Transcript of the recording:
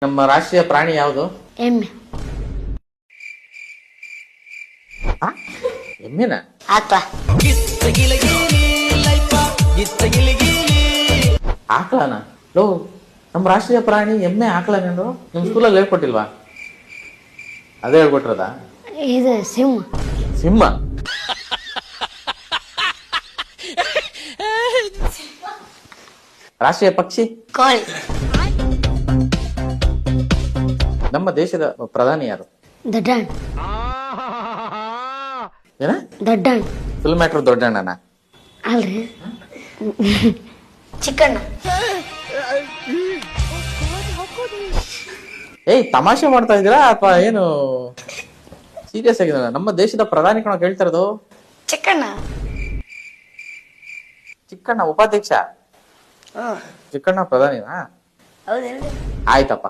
ನಮ್ಮ ರಾಷ್ಟ್ರೀಯ ಪ್ರಾಣಿ ಯಾವುದು? ಎಮ್ಮೆ. ಎಮ್ಮೆನ? ಆಕಳ. ಆಕಳನ? ಲೋ, ನಮ್ಮ ರಾಷ್ಟ್ರೀಯ ಪ್ರಾಣಿ ಎಮ್ಮೆ ಆಕಳನೇನು? ನಿಮ್ ಸ್ಕೂಲಲ್ಲಿ ಹೇಳ್ಕೊಟ್ಟಿಲ್ವಾ? ಅದೇ ಹೇಳ್ಕೊಟ್ರದ? ಇದು ಸಿಂಹ. ಸಿಂಹ? ರಾಷ್ಟ್ರೀಯ ಪಕ್ಷಿ? ಕೋಳಿ. ನಮ್ಮ ದೇಶದ ಪ್ರಧಾನಿ ಯಾರು? ದೊಡ್ಡಣ್ಣ. ಏನ? ದೊಡ್ಡಣ್ಣ. ಫಿಲ್ಮ್ ಆಕ್ಟರ್ ದೊಡ್ಡಣ್ಣನ? ಅಲ್ರಿ, ಚಿಕ್ಕಣ್ಣ. ಏಯ್, ತಮಾಷೆ ಮಾಡ್ತಾ ಇದೀರಾ ಅಥವಾ ಏನು ಸೀರಿಯಸ್ ಆಗಿದೆ? ನಮ್ಮ ದೇಶದ ಪ್ರಧಾನಿ ಕಣ ಕೇಳ್ತಾ ಇರೋದು. ಚಿಕ್ಕಣ್ಣ. ಚಿಕ್ಕಣ್ಣ ಉಪಾಧ್ಯಕ್ಷ? ಚಿಕ್ಕಣ್ಣ ಪ್ರಧಾನಿನಾ? ಹೌದೇನ್ರಿ? ಆಯ್ತಪ್ಪ.